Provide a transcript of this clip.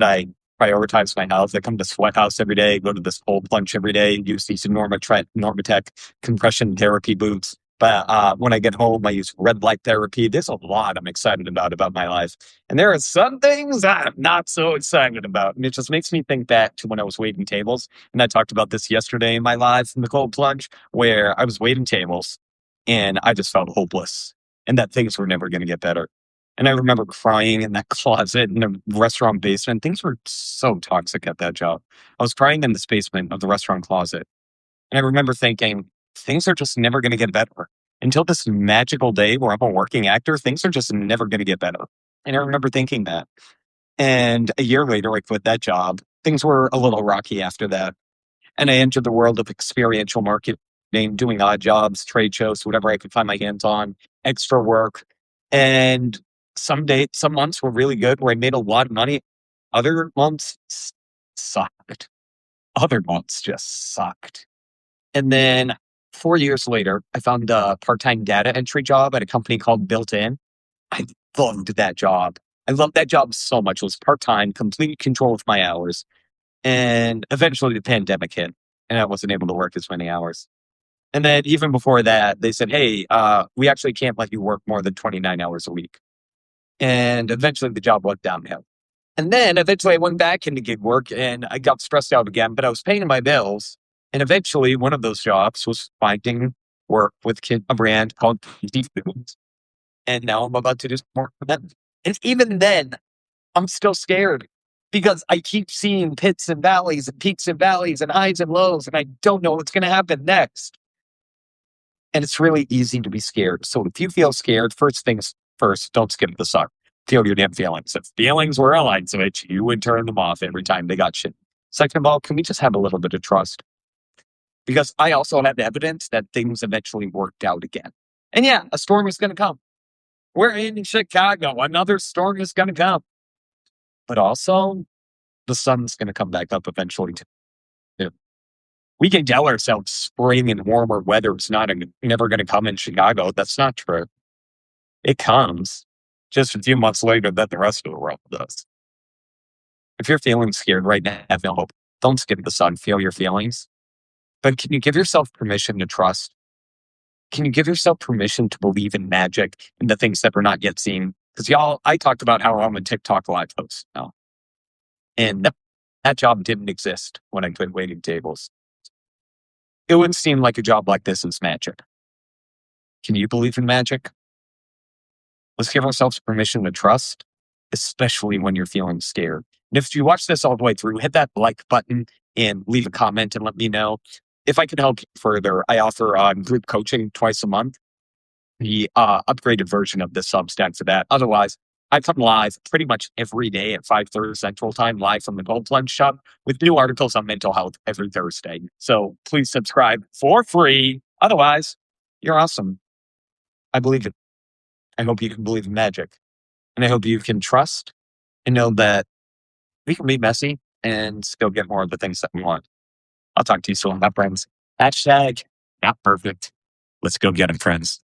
I prioritize my health. I come to Sweat House every day, go to this cold plunge every day, use these Normatec compression therapy boots. But when I get home, I use red light therapy. There's a lot I'm excited about my life. And there are some things I'm not so excited about. And it just makes me think back to when I was waiting tables. And I talked about this yesterday in my live from the cold plunge, where I was waiting tables and I just felt hopeless and that things were never going to get better. And I remember crying in that closet in the restaurant basement. Things were so toxic at that job. I was crying in this basement of the restaurant closet. And I remember thinking, things are just never going to get better. Until this magical day where I'm a working actor, things are just never going to get better. And I remember thinking that. And a year later, I quit that job. Things were a little rocky after that. And I entered the world of experiential marketing, doing odd jobs, trade shows, whatever I could find my hands on, extra work. And some months were really good where I made a lot of money. Other months sucked. Other months just sucked. And then 4 years later, I found a part-time data entry job at a company called Built In. I loved that job. I loved that job so much. It was part-time, complete control of my hours. And eventually the pandemic hit and I wasn't able to work as many hours. And then even before that, they said, hey, we actually can't let you work more than 29 hours a week. And eventually the job went downhill. And then eventually I went back into gig work and I got stressed out again, but I was paying my bills. And eventually one of those jobs was finding work with a brand called PT Foods. And now I'm about to do some more for them. And even then, I'm still scared because I keep seeing pits and valleys and peaks and valleys and highs and lows, and I don't know what's going to happen next. And it's really easy to be scared. So if you feel scared, first things first, don't skip the suck. Feel your damn feelings. If feelings were a light switch, you would turn them off every time they got shit. Second of all, can we just have a little bit of trust? Because I also have evidence that things eventually worked out again. And yeah, a storm is going to come. We're in Chicago. Another storm is going to come. But also, the sun's going to come back up eventually too. We can tell ourselves spring and warmer weather is never going to come in Chicago. That's not true. It comes just a few months later than the rest of the world does. If you're feeling scared right now, have no hope. Don't skip the sun. Feel your feelings. But can you give yourself permission to trust? Can you give yourself permission to believe in magic and the things that we're not yet seeing? Because I talked about how I'm a TikTok live host now. And that job didn't exist when I quit waiting tables. It would seem like a job like this is magic. Can you believe in magic? Let's give ourselves permission to trust, especially when you're feeling scared. And if you watch this all the way through, hit that like button and leave a comment and let me know. If I could help you further, I offer group coaching twice a month, the upgraded version of the Substack for that. Otherwise, I come live pretty much every day at 5:30 Central Time, live from the Gold Plunge Shop with new articles on mental health every Thursday. So please subscribe for free. Otherwise, you're awesome. I believe it. I hope you can believe in magic. And I hope you can trust and know that we can be messy and still get more of the things that we want. I'll talk to you soon. That brings hashtag not perfect. Let's go get them, friends.